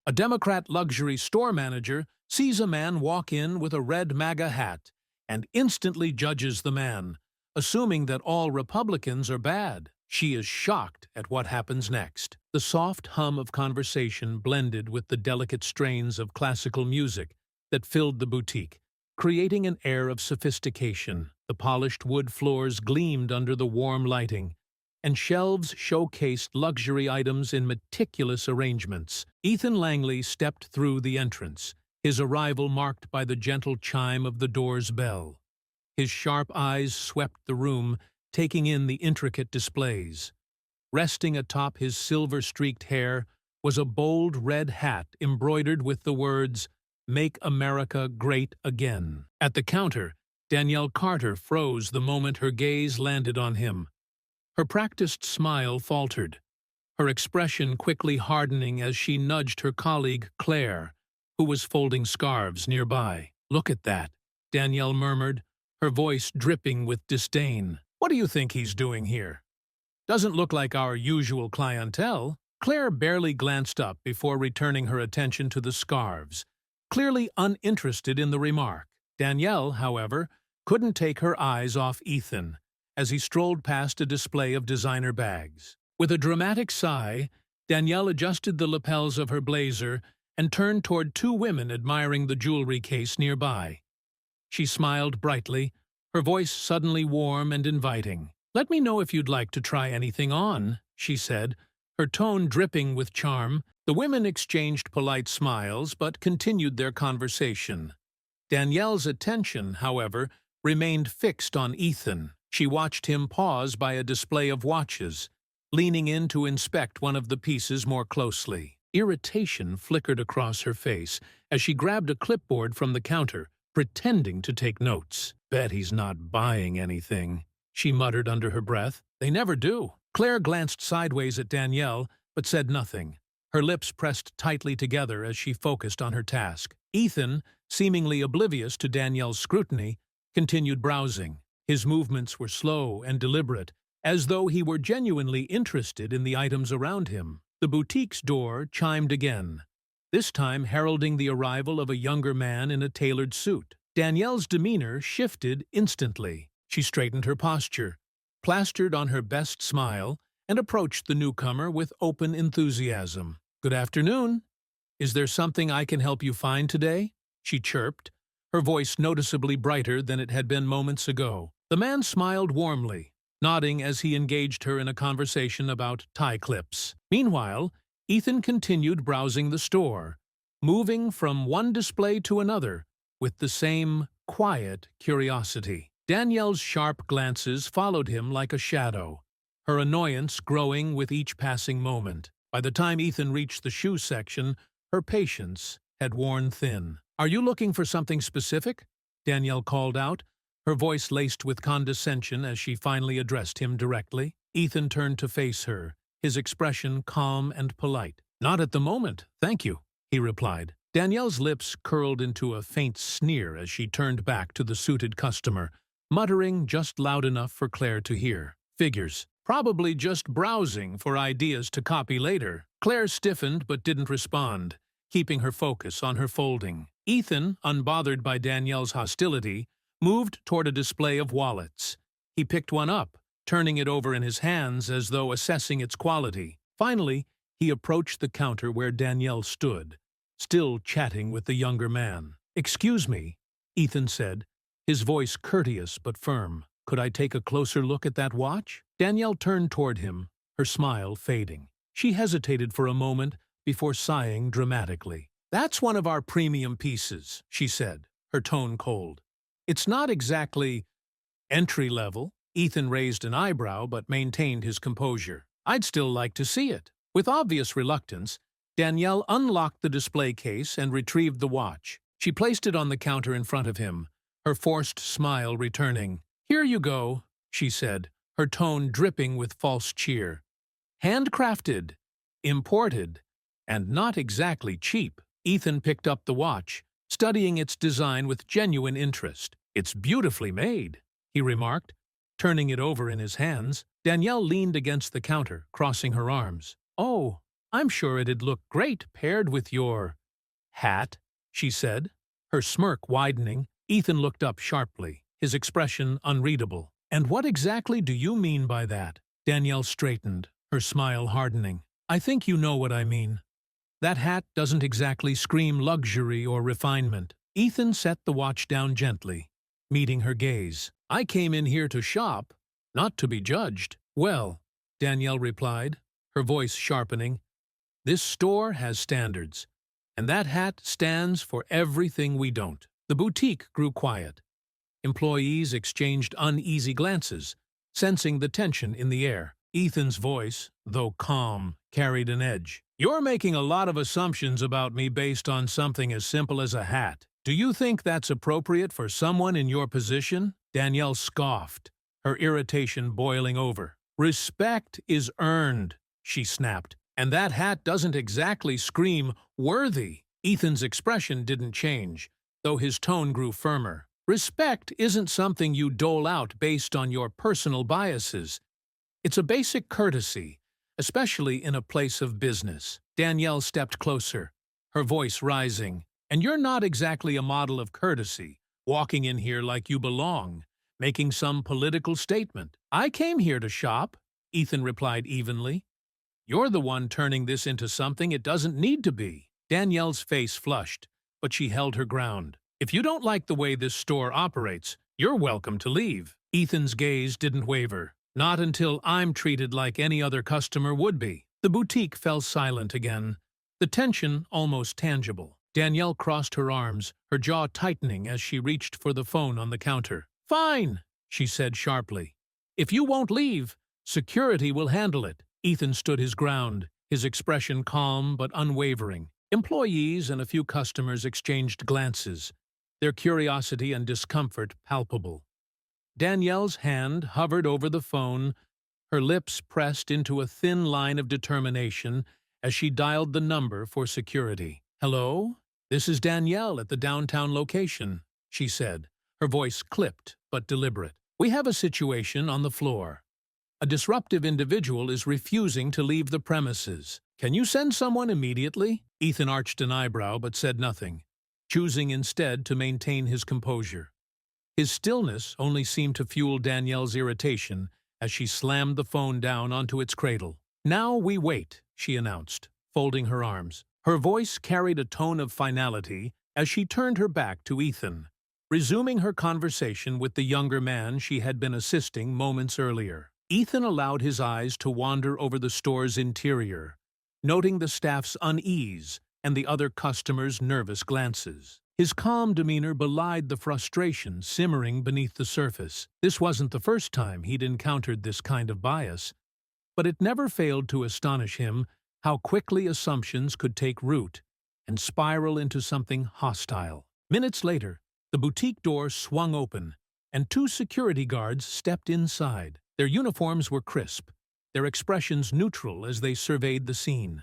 A Democrat luxury store manager sees a man walk in with a red MAGA hat and instantly judges the man, assuming that all Republicans are bad. She is shocked at what happens next. The soft hum of conversation blended with the delicate strains of classical music that filled the boutique, creating an air of sophistication. The polished wood floors gleamed under the warm lighting, and shelves showcased luxury items in meticulous arrangements. Ethan Langley stepped through the entrance, his arrival marked by the gentle chime of the door's bell. His sharp eyes swept the room, taking in the intricate displays. Resting atop his silver-streaked hair was a bold red hat embroidered with the words, "Make America Great Again." At the counter, Danielle Carter froze the moment her gaze landed on him. Her practiced smile faltered, her expression quickly hardening as she nudged her colleague Claire, who was folding scarves nearby. "Look at that," Danielle murmured, her voice dripping with disdain. "What do you think he's doing here? Doesn't look like our usual clientele." Claire barely glanced up before returning her attention to the scarves, clearly uninterested in the remark. Danielle, however, couldn't take her eyes off Ethan as he strolled past a display of designer bags. With a dramatic sigh, Danielle adjusted the lapels of her blazer and turned toward two women admiring the jewelry case nearby. She smiled brightly, her voice suddenly warm and inviting. "Let me know if you'd like to try anything on," she said, her tone dripping with charm. The women exchanged polite smiles but continued their conversation. Danielle's attention, however, remained fixed on Ethan. She watched him pause by a display of watches, leaning in to inspect one of the pieces more closely. Irritation flickered across her face as she grabbed a clipboard from the counter, pretending to take notes. "Bet he's not buying anything," she muttered under her breath. "They never do." Claire glanced sideways at Danielle, but said nothing, her lips pressed tightly together as she focused on her task. Ethan, seemingly oblivious to Danielle's scrutiny, continued browsing. His movements were slow and deliberate, as though he were genuinely interested in the items around him. The boutique's door chimed again, this time heralding the arrival of a younger man in a tailored suit. Danielle's demeanor shifted instantly. She straightened her posture, plastered on her best smile, and approached the newcomer with open enthusiasm. "Good afternoon. Is there something I can help you find today?" she chirped, her voice noticeably brighter than it had been moments ago. The man smiled warmly, nodding as he engaged her in a conversation about tie clips. Meanwhile, Ethan continued browsing the store, moving from one display to another with the same quiet curiosity. Danielle's sharp glances followed him like a shadow, her annoyance growing with each passing moment. By the time Ethan reached the shoe section, her patience had worn thin. "Are you looking for something specific?" Danielle called out, her voice laced with condescension as she finally addressed him directly. Ethan turned to face her, his expression calm and polite. "Not at the moment, thank you," he replied. Danielle's lips curled into a faint sneer as she turned back to the suited customer, muttering just loud enough for Claire to hear. "Figures. Probably just browsing for ideas to copy later." Claire stiffened but didn't respond, keeping her focus on her folding. Ethan, unbothered by Danielle's hostility, moved toward a display of wallets. He picked one up, turning it over in his hands as though assessing its quality. Finally, he approached the counter where Danielle stood, still chatting with the younger man. "Excuse me," Ethan said, his voice courteous but firm. "Could I take a closer look at that watch?" Danielle turned toward him, her smile fading. She hesitated for a moment before sighing dramatically. "That's one of our premium pieces," she said, her tone cold. "It's not exactly entry-level." Ethan raised an eyebrow but maintained his composure. "I'd still like to see it." With obvious reluctance, Danielle unlocked the display case and retrieved the watch. She placed it on the counter in front of him, her forced smile returning. "Here you go," she said, her tone dripping with false cheer. "Handcrafted, imported, and not exactly cheap." Ethan picked up the watch, studying its design with genuine interest. "It's beautifully made," he remarked, turning it over in his hands. Danielle leaned against the counter, crossing her arms. "Oh, I'm sure it'd look great paired with your hat, she said, her smirk widening. Ethan looked up sharply, his expression unreadable. And what exactly do you mean by that? Danielle straightened, her smile hardening. I think you know what I mean. That hat doesn't exactly scream luxury or refinement. Ethan set the watch down gently, meeting her gaze. I came in here to shop, not to be judged. Well, Danielle replied, her voice sharpening, this store has standards, and that hat stands for everything we don't. The boutique grew quiet. Employees exchanged uneasy glances, sensing the tension in the air. Ethan's voice, though calm, carried an edge. You're making a lot of assumptions about me based on something as simple as a hat. Do you think that's appropriate for someone in your position? Danielle scoffed, her irritation boiling over. Respect is earned, she snapped, and that hat doesn't exactly scream worthy. Ethan's expression didn't change, though his tone grew firmer. Respect isn't something you dole out based on your personal biases. It's a basic courtesy, especially in a place of business. Danielle stepped closer, her voice rising. And you're not exactly a model of courtesy, walking in here like you belong, making some political statement. I came here to shop, Ethan replied evenly. You're the one turning this into something it doesn't need to be. Danielle's face flushed, but she held her ground. If you don't like the way this store operates, you're welcome to leave. Ethan's gaze didn't waver. Not until I'm treated like any other customer would be. The boutique fell silent again, the tension almost tangible. Danielle crossed her arms, her jaw tightening as she reached for the phone on the counter. Fine, she said sharply. If you won't leave, security will handle it. Ethan stood his ground, his expression calm but unwavering. Employees and a few customers exchanged glances, their curiosity and discomfort palpable. Danielle's hand hovered over the phone, her lips pressed into a thin line of determination as she dialed the number for security. Hello? This is Danielle at the downtown location, she said, her voice clipped but deliberate. We have a situation on the floor. A disruptive individual is refusing to leave the premises. Can you send someone immediately? Ethan arched an eyebrow but said nothing, choosing instead to maintain his composure. His stillness only seemed to fuel Danielle's irritation as she slammed the phone down onto its cradle. Now we wait, she announced, folding her arms. Her voice carried a tone of finality as she turned her back to Ethan, resuming her conversation with the younger man she had been assisting moments earlier. Ethan allowed his eyes to wander over the store's interior, noting the staff's unease and the other customers' nervous glances. His calm demeanor belied the frustration simmering beneath the surface. This wasn't the first time he'd encountered this kind of bias, but it never failed to astonish him how quickly assumptions could take root and spiral into something hostile. Minutes later, the boutique door swung open, and two security guards stepped inside. Their uniforms were crisp, their expressions neutral as they surveyed the scene.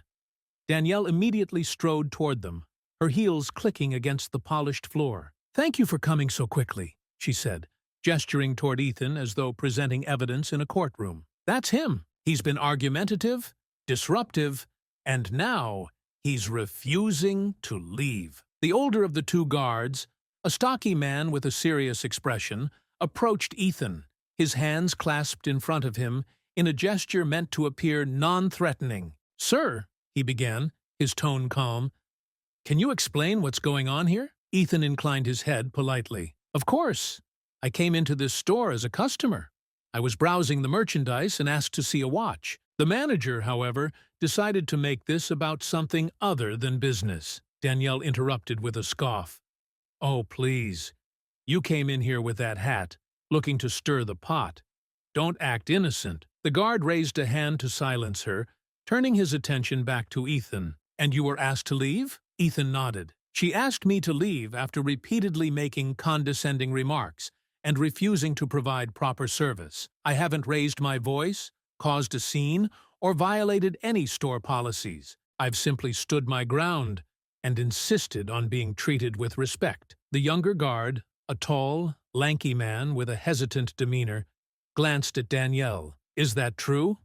Danielle immediately strode toward them, her heels clicking against the polished floor. Thank you for coming so quickly, she said, gesturing toward Ethan as though presenting evidence in a courtroom. That's him. He's been argumentative, disruptive, and now he's refusing to leave. The older of the two guards, a stocky man with a serious expression, approached Ethan, his hands clasped in front of him in a gesture meant to appear non-threatening. Sir, he began, his tone calm, can you explain what's going on here? Ethan inclined his head politely. Of course. I came into this store as a customer. I was browsing the merchandise and asked to see a watch. The manager, however, decided to make this about something other than business. Danielle interrupted with a scoff. Oh, please. You came in here with that hat, looking to stir the pot. Don't act innocent. The guard raised a hand to silence her, turning his attention back to Ethan. And you were asked to leave? Ethan nodded. She asked me to leave after repeatedly making condescending remarks and refusing to provide proper service. I haven't raised my voice, caused a scene, or violated any store policies. I've simply stood my ground and insisted on being treated with respect. The younger guard, a tall, lanky man with a hesitant demeanor, glanced at Danielle. Is that true?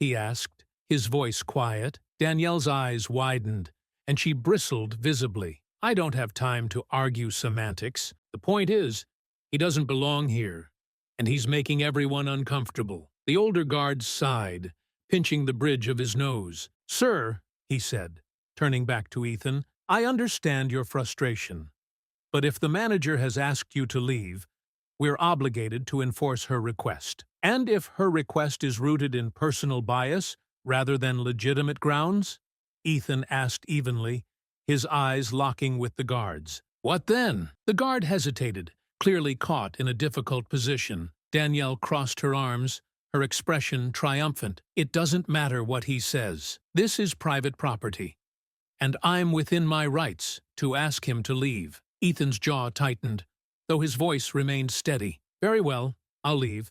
He asked, his voice quiet. Danielle's eyes widened, and she bristled visibly. I don't have time to argue semantics. The point is, he doesn't belong here, and he's making everyone uncomfortable. The older guard sighed, pinching the bridge of his nose. Sir, he said, turning back to Ethan, I understand your frustration. But if the manager has asked you to leave, we're obligated to enforce her request. And if her request is rooted in personal bias rather than legitimate grounds? Ethan asked evenly, his eyes locking with the guard's. What then? The guard hesitated, clearly caught in a difficult position. Danielle crossed her arms, her expression triumphant. It doesn't matter what he says. This is private property, and I'm within my rights to ask him to leave. Ethan's jaw tightened, though his voice remained steady. Very well, I'll leave.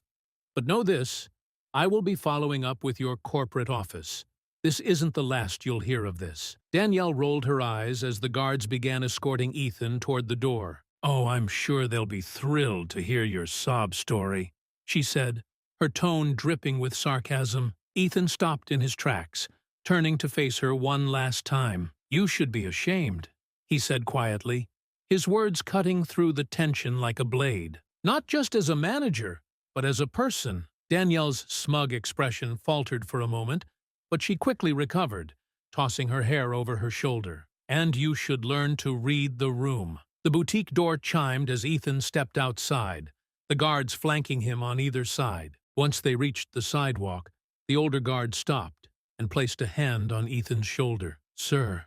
But know this, I will be following up with your corporate office. This isn't the last you'll hear of this. Danielle rolled her eyes as the guards began escorting Ethan toward the door. Oh, I'm sure they'll be thrilled to hear your sob story, she said, her tone dripping with sarcasm. Ethan stopped in his tracks, turning to face her one last time. You should be ashamed, he said quietly, his words cutting through the tension like a blade. Not just as a manager, but as a person. Danielle's smug expression faltered for a moment, but she quickly recovered, tossing her hair over her shoulder. And you should learn to read the room. The boutique door chimed as Ethan stepped outside, the guards flanking him on either side. Once they reached the sidewalk, the older guard stopped and placed a hand on Ethan's shoulder. Sir,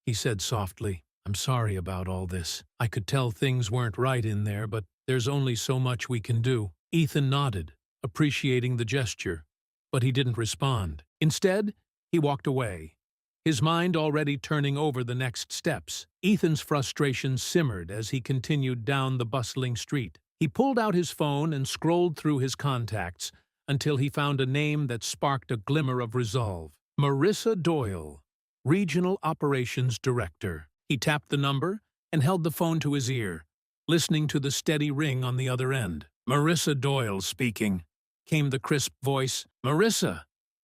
he said softly, I'm sorry about all this. I could tell things weren't right in there, but there's only so much we can do. Ethan nodded, appreciating the gesture, but he didn't respond. Instead, he walked away, his mind already turning over the next steps. Ethan's frustration simmered as he continued down the bustling street. He pulled out his phone and scrolled through his contacts until he found a name that sparked a glimmer of resolve. Marissa Doyle, Regional Operations Director. He tapped the number and held the phone to his ear, listening to the steady ring on the other end. Marissa Doyle speaking, came the crisp voice. Marissa,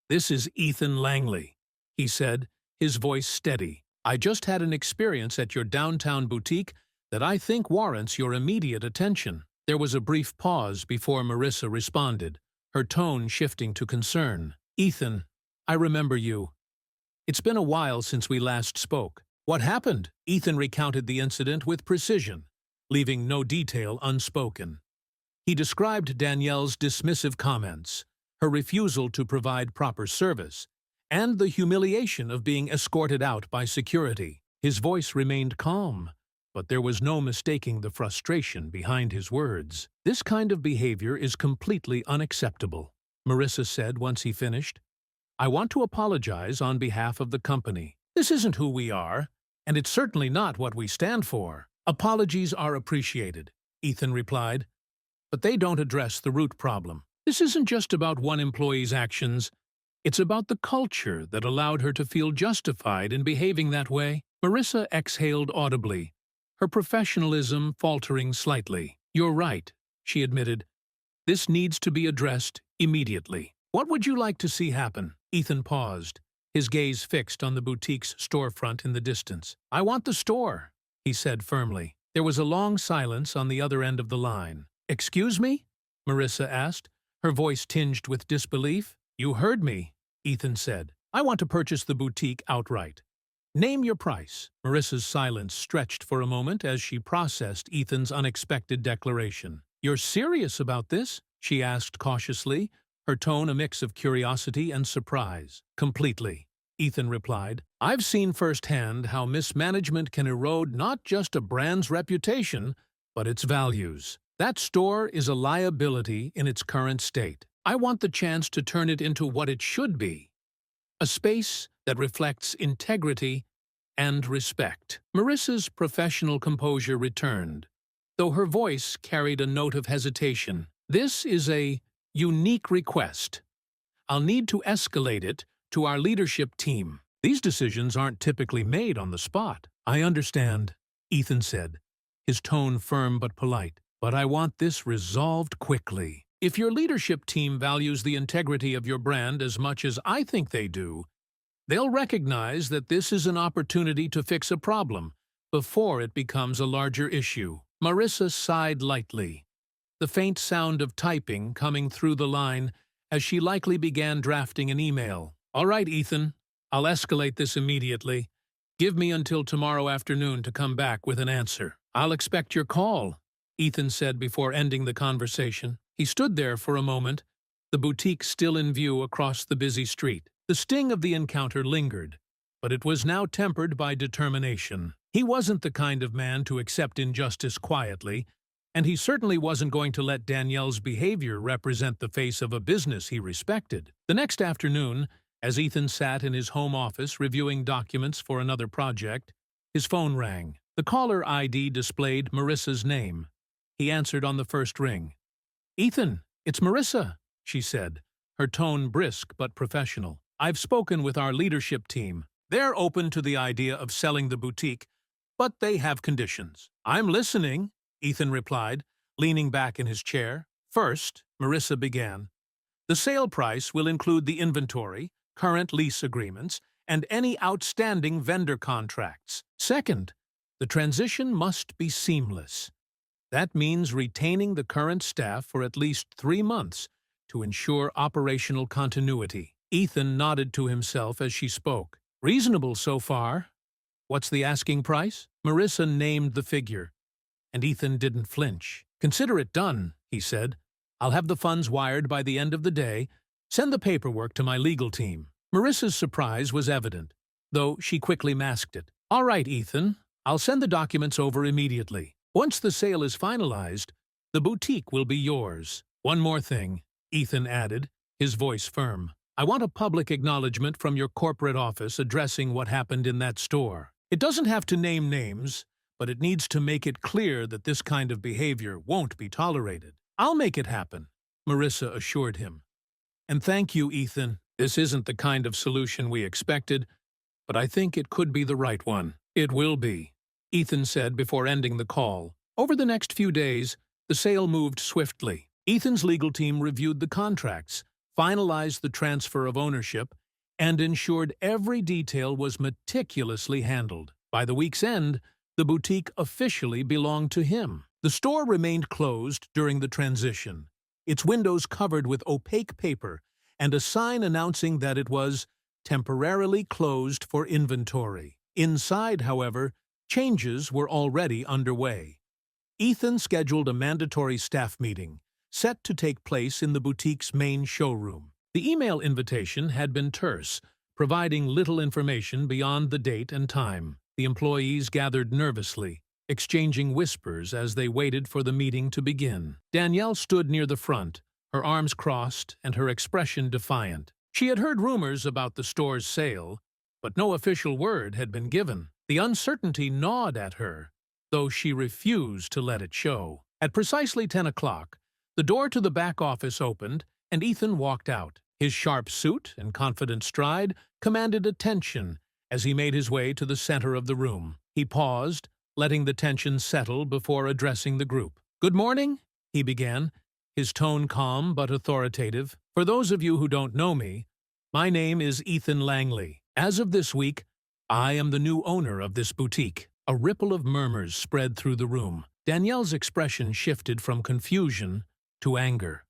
this is Ethan Langley, he said, his voice steady. I just had an experience at your downtown boutique that I think warrants your immediate attention. There was a brief pause before Marissa responded, her tone shifting to concern. Ethan, I remember you. It's been a while since we last spoke. What happened? Ethan recounted the incident with precision, leaving no detail unspoken. He described Danielle's dismissive comments, her refusal to provide proper service, and the humiliation of being escorted out by security. His voice remained calm, but there was no mistaking the frustration behind his words. This kind of behavior is completely unacceptable, Marissa said once he finished. I want to apologize on behalf of the company. This isn't who we are, and it's certainly not what we stand for. Apologies are appreciated, Ethan replied, but they don't address the root problem. This isn't just about one employee's actions. It's about the culture that allowed her to feel justified in behaving that way. Marissa exhaled audibly, her professionalism faltering slightly. You're right, she admitted. This needs to be addressed immediately. What would you like to see happen? Ethan paused, his gaze fixed on the boutique's storefront in the distance. I want the store, he said firmly. There was a long silence on the other end of the line. Excuse me? Marissa asked, her voice tinged with disbelief. You heard me, Ethan said. I want to purchase the boutique outright. Name your price. Marissa's silence stretched for a moment as she processed Ethan's unexpected declaration. You're serious about this? She asked cautiously, her tone a mix of curiosity and surprise. Completely, Ethan replied. I've seen firsthand how mismanagement can erode not just a brand's reputation, but its values. That store is a liability in its current state. I want the chance to turn it into what it should be. A space that reflects integrity and respect. Marissa's professional composure returned, though her voice carried a note of hesitation. This is a unique request. I'll need to escalate it to our leadership team. These decisions aren't typically made on the spot. I understand, Ethan said, his tone firm but polite. But I want this resolved quickly. If your leadership team values the integrity of your brand as much as I think they do, They'll recognize that this is an opportunity to fix a problem before it becomes a larger issue. Marissa sighed lightly, the faint sound of typing coming through the line as she likely began drafting an email. "All right, Ethan, I'll escalate this immediately. Give me until tomorrow afternoon to come back with an answer." "I'll expect your call," Ethan said before ending the conversation. He stood there for a moment, the boutique still in view across the busy street. The sting of the encounter lingered, but it was now tempered by determination. He wasn't the kind of man to accept injustice quietly, and he certainly wasn't going to let Danielle's behavior represent the face of a business he respected. The next afternoon, as Ethan sat in his home office reviewing documents for another project, his phone rang. The caller ID displayed Marissa's name. He answered on the first ring. "Ethan, it's Marissa," she said, her tone brisk but professional. "I've spoken with our leadership team. They're open to the idea of selling the boutique, but they have conditions." "I'm listening," Ethan replied, leaning back in his chair. "First," Marissa began, "the sale price will include the inventory, current lease agreements, and any outstanding vendor contracts. Second, the transition must be seamless. That means retaining the current staff for at least 3 months to ensure operational continuity." Ethan nodded to himself as she spoke. "Reasonable so far. What's the asking price?" Marissa named the figure, and Ethan didn't flinch. "Consider it done," he said. "I'll have the funds wired by the end of the day. Send the paperwork to my legal team." Marissa's surprise was evident, though she quickly masked it. "All right, Ethan. I'll send the documents over immediately. Once the sale is finalized, the boutique will be yours. One more thing," Ethan added, his voice firm. "I want a public acknowledgement from your corporate office addressing what happened in that store. It doesn't have to name names, but it needs to make it clear that this kind of behavior won't be tolerated." "I'll make it happen," Marissa assured him. "And thank you, Ethan. This isn't the kind of solution we expected, but I think it could be the right one." "It will be," Ethan said before ending the call. Over the next few days, the sale moved swiftly. Ethan's legal team reviewed the contracts, finalized the transfer of ownership, and ensured every detail was meticulously handled. By the week's end, the boutique officially belonged to him. The store remained closed during the transition, its windows covered with opaque paper and a sign announcing that it was temporarily closed for inventory. Inside, however, changes were already underway. Ethan scheduled a mandatory staff meeting, set to take place in the boutique's main showroom. The email invitation had been terse, providing little information beyond the date and time. The employees gathered nervously, exchanging whispers as they waited for the meeting to begin. Danielle stood near the front, her arms crossed and her expression defiant. She had heard rumors about the store's sale, but no official word had been given. The uncertainty gnawed at her, though she refused to let it show. At precisely 10 o'clock, the door to the back office opened, and Ethan walked out. His sharp suit and confident stride commanded attention as he made his way to the center of the room. He paused, letting the tension settle before addressing the group. "Good morning," he began, his tone calm but authoritative. "For those of you who don't know me, my name is Ethan Langley. As of this week, I am the new owner of this boutique." A ripple of murmurs spread through the room. Danielle's expression shifted from confusion to anger,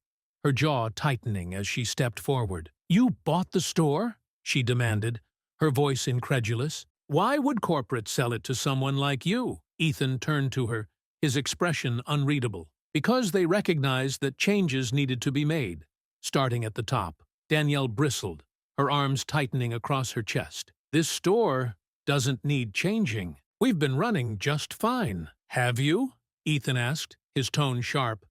her jaw tightening as she stepped forward. "You bought the store?" she demanded, her voice incredulous. "Why would corporate sell it to someone like you?" Ethan turned to her, his expression unreadable. "Because they recognized that changes needed to be made, starting at the top." Danielle bristled, her arms tightening across her chest. "This store doesn't need changing. We've been running just fine." "Have you?" Ethan asked, his tone sharp.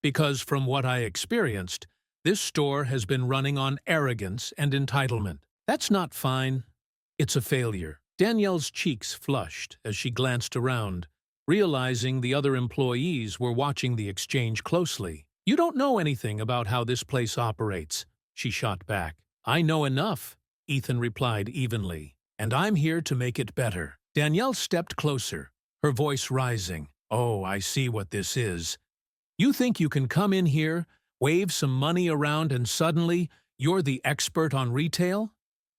"Because from what I experienced, this store has been running on arrogance and entitlement. That's not fine. It's a failure." Danielle's cheeks flushed as she glanced around, realizing the other employees were watching the exchange closely. "You don't know anything about how this place operates," she shot back. "I know enough," Ethan replied evenly, "and I'm here to make it better." Danielle stepped closer, her voice rising. "Oh, I see what this is. You think you can come in here, wave some money around, and suddenly you're the expert on retail?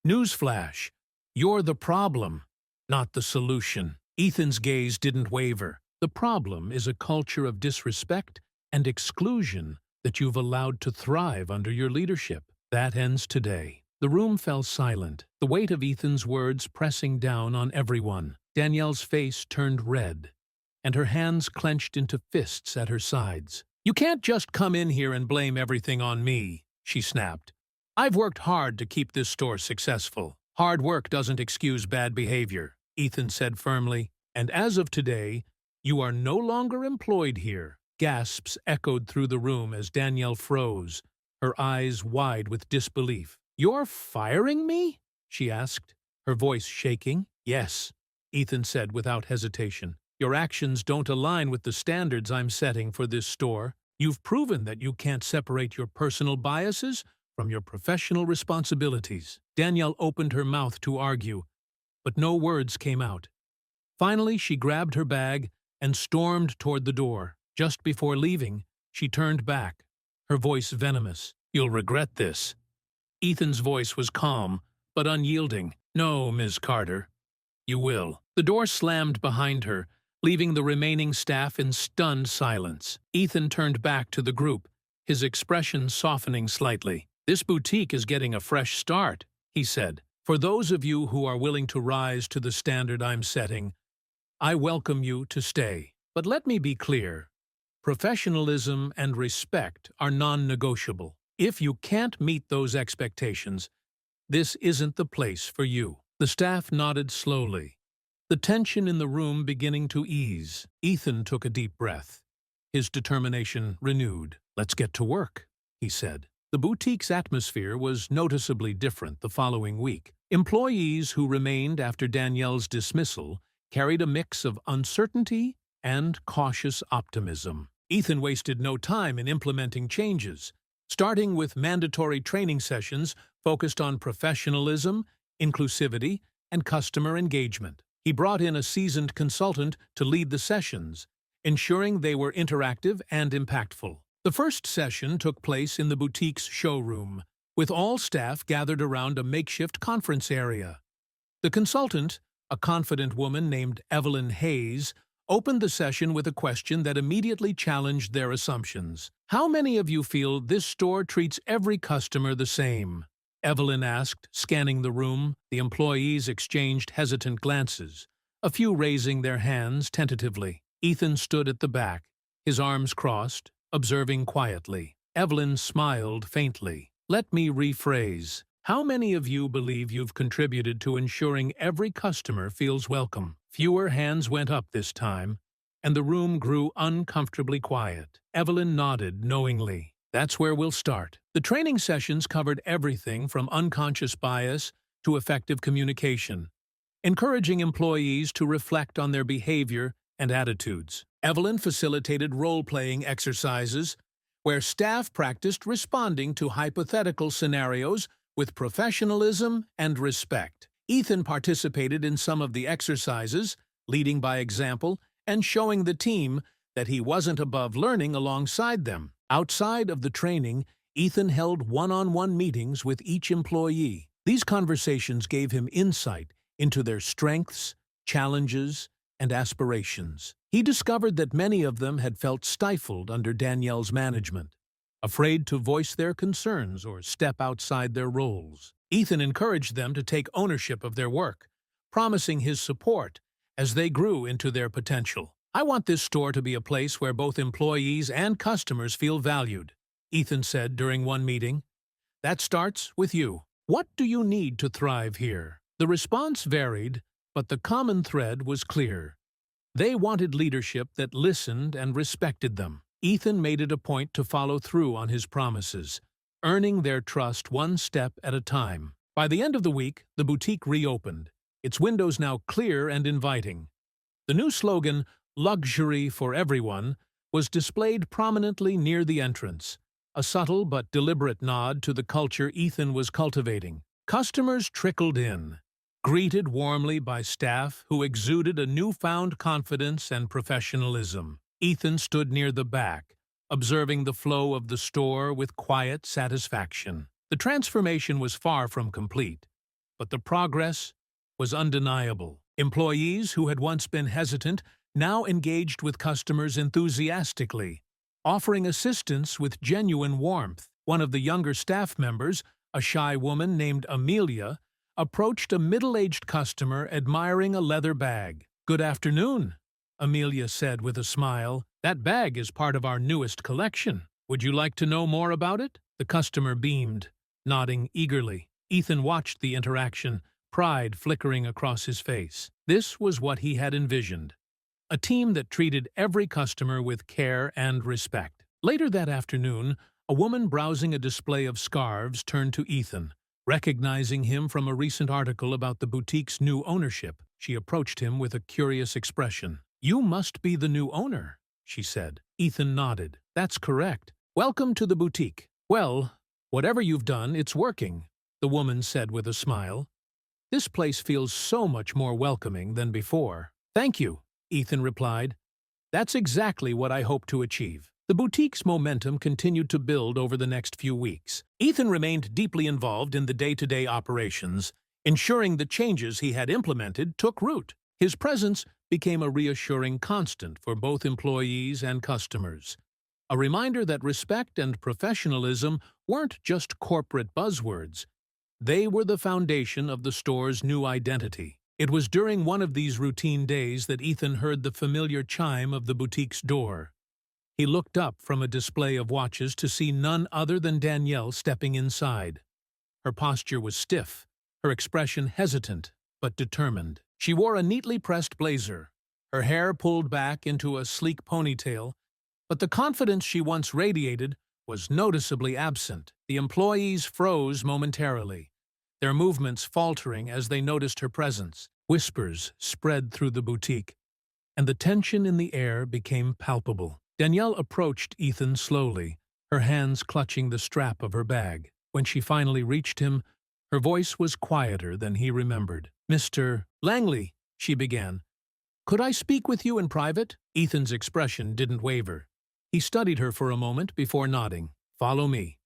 Newsflash, you're the problem, not the solution. Ethan's gaze didn't waver. The problem is a culture of disrespect and exclusion that you've allowed to thrive under your leadership. That ends today. The room fell silent, the weight of Ethan's words pressing down on everyone. Danielle's face turned red, and her hands clenched into fists at her sides. "You can't just come in here and blame everything on me," she snapped. "I've worked hard to keep this store successful." "Hard work doesn't excuse bad behavior," Ethan said firmly. "And as of today, you are no longer employed here." Gasps echoed through the room as Danielle froze, her eyes wide with disbelief. "You're firing me?" she asked, her voice shaking. "Yes," Ethan said without hesitation. "Your actions don't align with the standards I'm setting for this store. You've proven that you can't separate your personal biases from your professional responsibilities." Danielle opened her mouth to argue, but no words came out. Finally, she grabbed her bag and stormed toward the door. Just before leaving, she turned back, her voice venomous. "You'll regret this." Ethan's voice was calm, but unyielding. "No, Ms. Carter, you will." The door slammed behind her, leaving the remaining staff in stunned silence. Ethan turned back to the group, his expression softening slightly. "This boutique is getting a fresh start," he said. "For those of you who are willing to rise to the standard I'm setting, I welcome you to stay. But let me be clear. Professionalism and respect are non-negotiable. If you can't meet those expectations, this isn't the place for you." The staff nodded slowly, the tension in the room beginning to ease. Ethan took a deep breath, his determination renewed. "Let's get to work," he said. The boutique's atmosphere was noticeably different the following week. Employees who remained after Danielle's dismissal carried a mix of uncertainty and cautious optimism. Ethan wasted no time in implementing changes, starting with mandatory training sessions focused on professionalism, inclusivity, and customer engagement. He brought in a seasoned consultant to lead the sessions, ensuring they were interactive and impactful. The first session took place in the boutique's showroom, with all staff gathered around a makeshift conference area. The consultant, a confident woman named Evelyn Hayes, opened the session with a question that immediately challenged their assumptions. "How many of you feel this store treats every customer the same?" Evelyn asked, scanning the room. The employees exchanged hesitant glances, a few raising their hands tentatively. Ethan stood at the back, his arms crossed, observing quietly. Evelyn smiled faintly. "Let me rephrase. How many of you believe you've contributed to ensuring every customer feels welcome?" Fewer hands went up this time, and the room grew uncomfortably quiet. Evelyn nodded knowingly. "That's where we'll start." The training sessions covered everything from unconscious bias to effective communication, encouraging employees to reflect on their behavior and attitudes. Evelyn facilitated role-playing exercises where staff practiced responding to hypothetical scenarios with professionalism and respect. Ethan participated in some of the exercises, leading by example and showing the team that he wasn't above learning alongside them. Outside of the training, Ethan held one-on-one meetings with each employee. These conversations gave him insight into their strengths, challenges, and aspirations. He discovered that many of them had felt stifled under Danielle's management, afraid to voice their concerns or step outside their roles. Ethan encouraged them to take ownership of their work, promising his support as they grew into their potential. "I want this store to be a place where both employees and customers feel valued," Ethan said during one meeting. "That starts with you. What do you need to thrive here?" The response varied, but the common thread was clear. They wanted leadership that listened and respected them. Ethan made it a point to follow through on his promises, earning their trust one step at a time. By the end of the week, the boutique reopened, its windows now clear and inviting. The new slogan, "Luxury for Everyone," was displayed prominently near the entrance, a subtle but deliberate nod to the culture Ethan was cultivating. Customers trickled in, greeted warmly by staff who exuded a newfound confidence and professionalism. Ethan stood near the back, observing the flow of the store with quiet satisfaction. The transformation was far from complete. but the progress was undeniable. Employees who had once been hesitant now engaged with customers enthusiastically, offering assistance with genuine warmth. One of the younger staff members, a shy woman named Amelia, approached a middle-aged customer admiring a leather bag. "Good afternoon," Amelia said with a smile. "That bag is part of our newest collection. Would you like to know more about it?" The customer beamed, nodding eagerly. Ethan watched the interaction, pride flickering across his face. This was what he had envisioned. A team that treated every customer with care and respect. Later that afternoon, a woman browsing a display of scarves turned to Ethan. Recognizing him from a recent article about the boutique's new ownership, she approached him with a curious expression. "You must be the new owner," she said. Ethan nodded. "That's correct. Welcome to the boutique." "Well, whatever you've done, it's working," the woman said with a smile. "This place feels so much more welcoming than before." "Thank you," Ethan replied. "That's exactly what I hope to achieve." The boutique's momentum continued to build over the next few weeks. Ethan remained deeply involved in the day-to-day operations, ensuring the changes he had implemented took root. His presence became a reassuring constant for both employees and customers, a reminder that respect and professionalism weren't just corporate buzzwords. They were the foundation of the store's new identity. It was during one of these routine days that Ethan heard the familiar chime of the boutique's door. He looked up from a display of watches to see none other than Danielle stepping inside. Her posture was stiff, her expression hesitant but determined. She wore a neatly pressed blazer, her hair pulled back into a sleek ponytail, but the confidence she once radiated was noticeably absent. The employees froze momentarily, their movements faltering as they noticed her presence. Whispers spread through the boutique, and the tension in the air became palpable. Danielle approached Ethan slowly, her hands clutching the strap of her bag. When she finally reached him, her voice was quieter than he remembered. "Mr. Langley," she began, "could I speak with you in private?" Ethan's expression didn't waver. He studied her for a moment before nodding. "Follow me."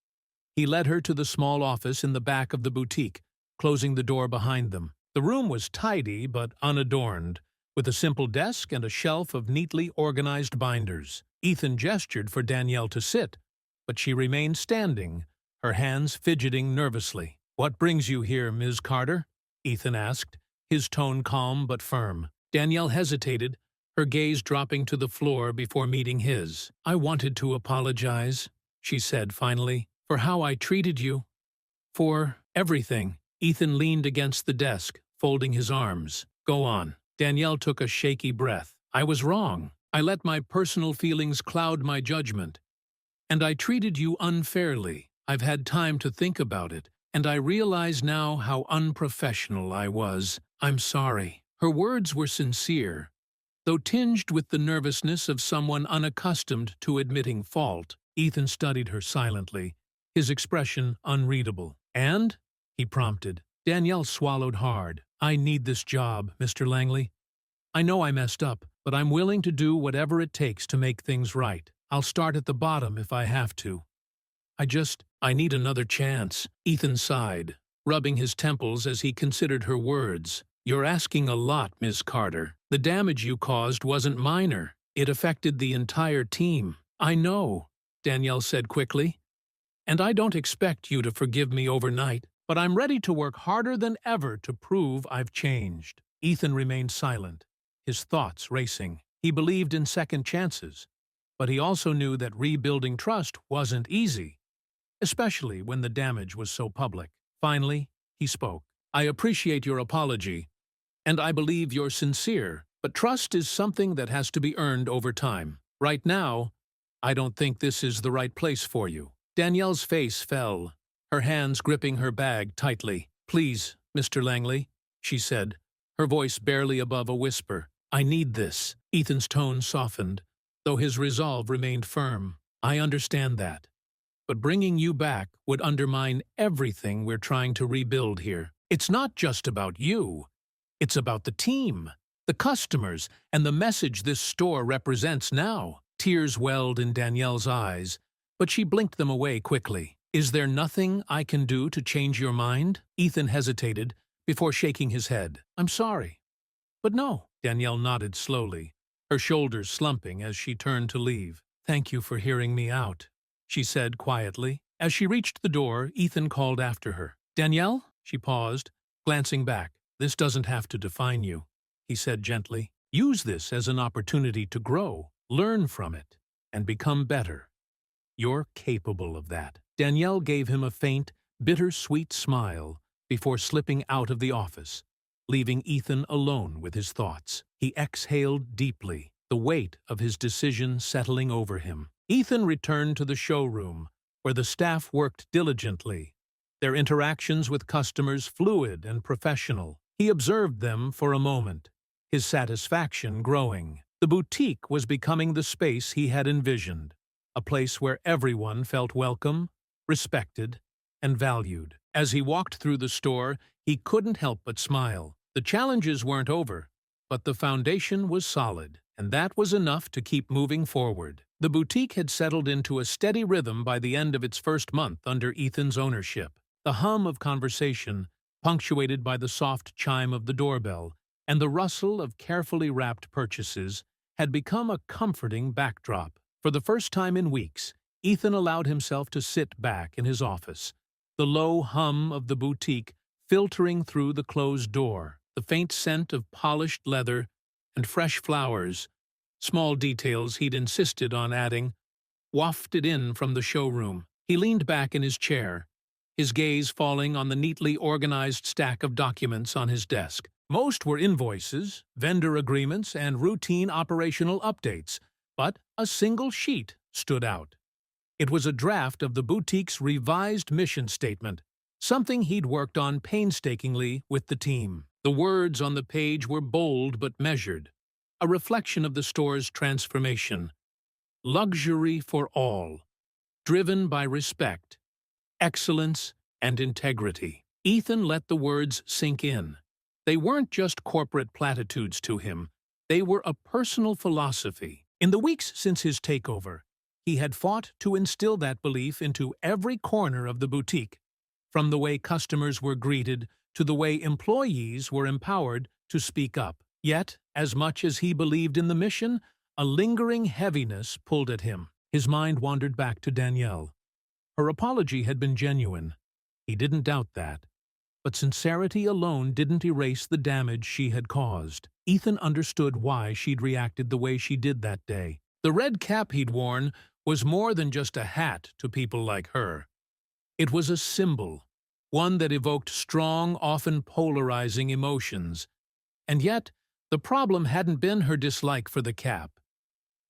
He led her to the small office in the back of the boutique, closing the door behind them. The room was tidy but unadorned, with a simple desk and a shelf of neatly organized binders. Ethan gestured for Danielle to sit, but she remained standing, her hands fidgeting nervously. "What brings you here, Ms. Carter?" Ethan asked, his tone calm but firm. Danielle hesitated, her gaze dropping to the floor before meeting his. "I wanted to apologize," she said finally, "for how I treated you. For everything." Ethan leaned against the desk, folding his arms. "Go on." Danielle took a shaky breath. "I was wrong. I let my personal feelings cloud my judgment. And I treated you unfairly. I've had time to think about it, and I realize now how unprofessional I was. I'm sorry." Her words were sincere, though tinged with the nervousness of someone unaccustomed to admitting fault. Ethan studied her silently, his expression unreadable. "And?" he prompted. Danielle swallowed hard. "I need this job, Mr. Langley. I know I messed up, but I'm willing to do whatever it takes to make things right. I'll start at the bottom if I have to. I need another chance." Ethan sighed, rubbing his temples as he considered her words. "You're asking a lot, Miss Carter. The damage you caused wasn't minor. It affected the entire team." "I know," Danielle said quickly, "and I don't expect you to forgive me overnight, but I'm ready to work harder than ever to prove I've changed." Ethan remained silent, his thoughts racing. He believed in second chances, but he also knew that rebuilding trust wasn't easy, especially when the damage was so public. Finally, he spoke. "I appreciate your apology, and I believe you're sincere, but trust is something that has to be earned over time. Right now, I don't think this is the right place for you." Danielle's face fell, her hands gripping her bag tightly. "Please, Mr. Langley," she said, her voice barely above a whisper. "I need this." Ethan's tone softened, though his resolve remained firm. "I understand that. But bringing you back would undermine everything we're trying to rebuild here. It's not just about you. It's about the team, the customers, and the message this store represents now." Tears welled in Danielle's eyes, but she blinked them away quickly. "Is there nothing I can do to change your mind?" Ethan hesitated, before shaking his head. "I'm sorry." "But no." Danielle nodded slowly, her shoulders slumping as she turned to leave. "Thank you for hearing me out," she said quietly. As she reached the door, Ethan called after her. "Danielle?" She paused, glancing back. "This doesn't have to define you," he said gently. "Use this as an opportunity to grow, learn from it, and become better. You're capable of that." Danielle gave him a faint, bittersweet smile before slipping out of the office, leaving Ethan alone with his thoughts. He exhaled deeply, the weight of his decision settling over him. Ethan returned to the showroom, where the staff worked diligently, their interactions with customers fluid and professional. He observed them for a moment, his satisfaction growing. The boutique was becoming the space he had envisioned, a place where everyone felt welcome, respected, and valued. As he walked through the store, he couldn't help but smile. The challenges weren't over, but the foundation was solid, and that was enough to keep moving forward. The boutique had settled into a steady rhythm by the end of its first month under Ethan's ownership. The hum of conversation, punctuated by the soft chime of the doorbell and the rustle of carefully wrapped purchases, had become a comforting backdrop. For the first time in weeks, Ethan allowed himself to sit back in his office, the low hum of the boutique filtering through the closed door, the faint scent of polished leather and fresh flowers, small details he'd insisted on adding, wafted in from the showroom. He leaned back in his chair, his gaze falling on the neatly organized stack of documents on his desk. Most were invoices, vendor agreements, and routine operational updates, but a single sheet stood out. It was a draft of the boutique's revised mission statement, something he'd worked on painstakingly with the team. The words on the page were bold but measured, a reflection of the store's transformation. Luxury for all, driven by respect, excellence, and integrity. Ethan let the words sink in. They weren't just corporate platitudes to him. They were a personal philosophy. In the weeks since his takeover, he had fought to instill that belief into every corner of the boutique, from the way customers were greeted to the way employees were empowered to speak up. Yet, as much as he believed in the mission, a lingering heaviness pulled at him. His mind wandered back to Danielle. Her apology had been genuine. He didn't doubt that. But sincerity alone didn't erase the damage she had caused. Ethan understood why she'd reacted the way she did that day. The red cap he'd worn was more than just a hat to people like her. It was a symbol, one that evoked strong, often polarizing emotions. And yet, the problem hadn't been her dislike for the cap.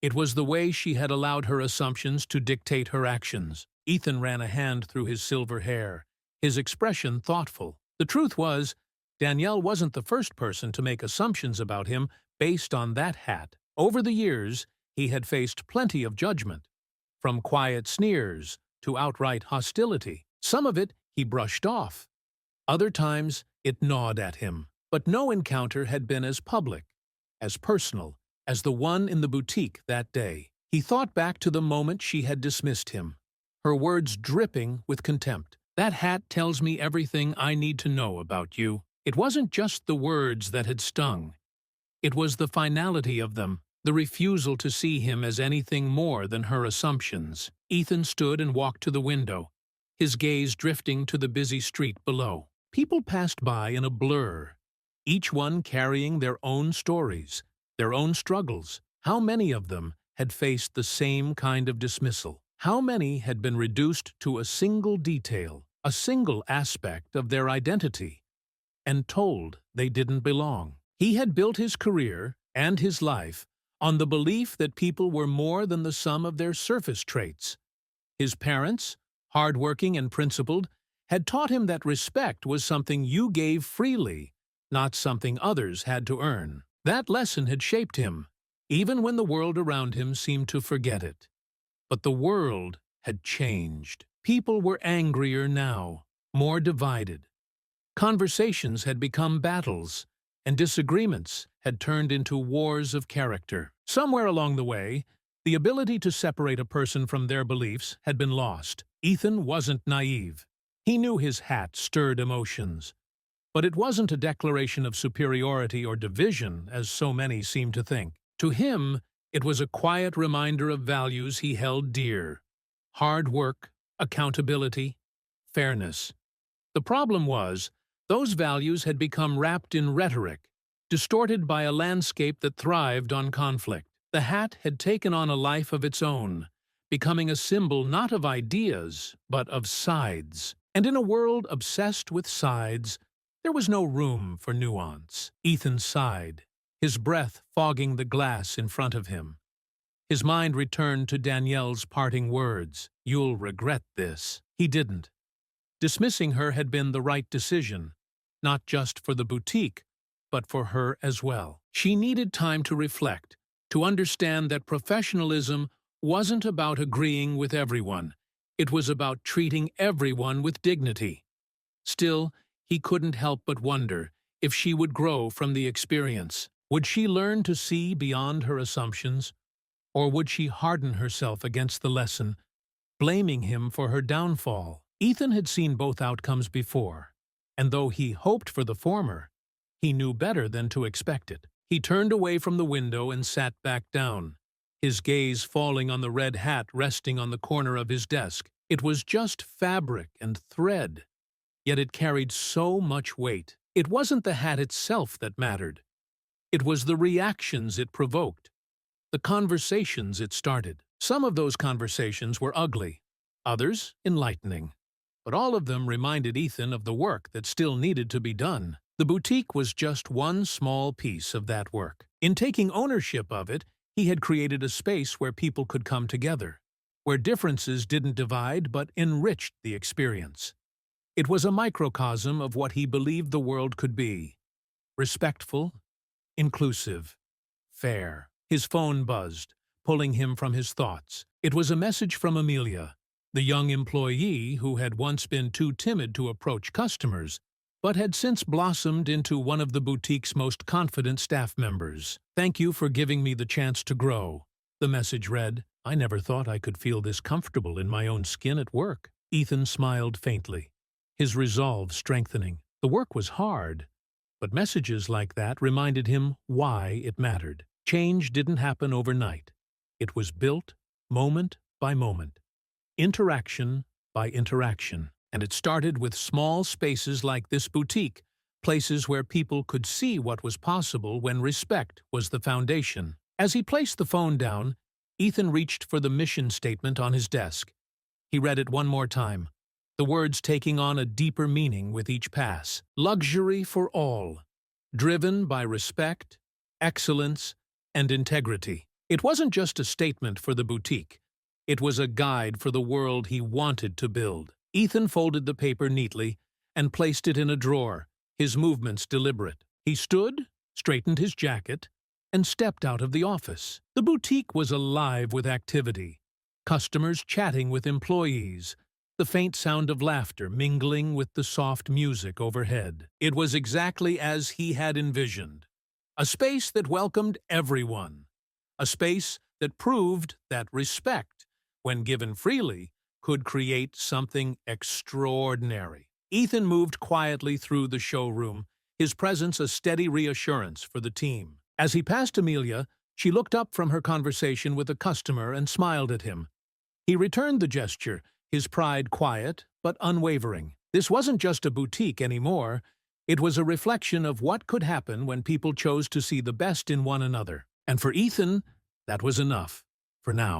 It was the way she had allowed her assumptions to dictate her actions. Ethan ran a hand through his silver hair, his expression thoughtful. The truth was, Danielle wasn't the first person to make assumptions about him based on that hat. Over the years, he had faced plenty of judgment, from quiet sneers to outright hostility. Some of it he brushed off. Other times, it gnawed at him. But no encounter had been as public, as personal, as the one in the boutique that day. He thought back to the moment she had dismissed him, her words dripping with contempt. "That hat tells me everything I need to know about you." It wasn't just the words that had stung. It was the finality of them, the refusal to see him as anything more than her assumptions. Ethan stood and walked to the window, his gaze drifting to the busy street below. People passed by in a blur, each one carrying their own stories, their own struggles. How many of them had faced the same kind of dismissal? How many had been reduced to a single detail, a single aspect of their identity, and told they didn't belong? He had built his career and his life on the belief that people were more than the sum of their surface traits. His parents, hardworking and principled, had taught him that respect was something you gave freely, not something others had to earn. That lesson had shaped him, even when the world around him seemed to forget it. But the world had changed. People were angrier now, more divided. Conversations had become battles, and disagreements had turned into wars of character. Somewhere along the way, the ability to separate a person from their beliefs had been lost. Ethan wasn't naive. He knew his hat stirred emotions, But it wasn't a declaration of superiority or division, as so many seem to think. To him, it was a quiet reminder of values he held dear: hard work, accountability, fairness. The problem was, those values had become wrapped in rhetoric, distorted by a landscape that thrived on conflict. The hat had taken on a life of its own, becoming a symbol not of ideas, but of sides. And in a world obsessed with sides, there was no room for nuance. Ethan sighed, his breath fogging the glass in front of him. His mind returned to Danielle's parting words, "You'll regret this." He didn't. Dismissing her had been the right decision, not just for the boutique, but for her as well. She needed time to reflect, to understand that professionalism wasn't about agreeing with everyone. It was about treating everyone with dignity. Still, he couldn't help but wonder if she would grow from the experience. Would she learn to see beyond her assumptions? Or would she harden herself against the lesson, blaming him for her downfall? Ethan had seen both outcomes before, and though he hoped for the former, he knew better than to expect it. He turned away from the window and sat back down, his gaze falling on the red hat resting on the corner of his desk. It was just fabric and thread, yet it carried so much weight. It wasn't the hat itself that mattered. It was the reactions it provoked, the conversations it started. Some of those conversations were ugly, others enlightening. But all of them reminded Ethan of the work that still needed to be done. The boutique was just one small piece of that work. In taking ownership of it, he had created a space where people could come together, where differences didn't divide but enriched the experience. It was a microcosm of what he believed the world could be: respectful, inclusive, fair. His phone buzzed, pulling him from his thoughts. It was a message from Amelia, the young employee who had once been too timid to approach customers, but had since blossomed into one of the boutique's most confident staff members. "Thank you for giving me the chance to grow," the message read. "I never thought I could feel this comfortable in my own skin at work." Ethan smiled faintly, his resolve strengthening. The work was hard, but messages like that reminded him why it mattered. Change didn't happen overnight. It was built moment by moment, interaction by interaction. And it started with small spaces like this boutique, places where people could see what was possible when respect was the foundation. As he placed the phone down, Ethan reached for the mission statement on his desk. He read it one more time, the words taking on a deeper meaning with each pass. Luxury for all, driven by respect, excellence, and integrity. It wasn't just a statement for the boutique. It was a guide for the world he wanted to build. Ethan folded the paper neatly and placed it in a drawer, his movements deliberate. He stood, straightened his jacket, and stepped out of the office. The boutique was alive with activity, customers chatting with employees, the faint sound of laughter mingling with the soft music overhead. It was exactly as he had envisioned. A space that welcomed everyone. A space that proved that respect, when given freely, could create something extraordinary. Ethan moved quietly through the showroom, his presence a steady reassurance for the team. As he passed Amelia, she looked up from her conversation with a customer and smiled at him. He returned the gesture, his pride quiet but unwavering. This wasn't just a boutique anymore. It was a reflection of what could happen when people chose to see the best in one another. And for Ethan, that was enough, for now.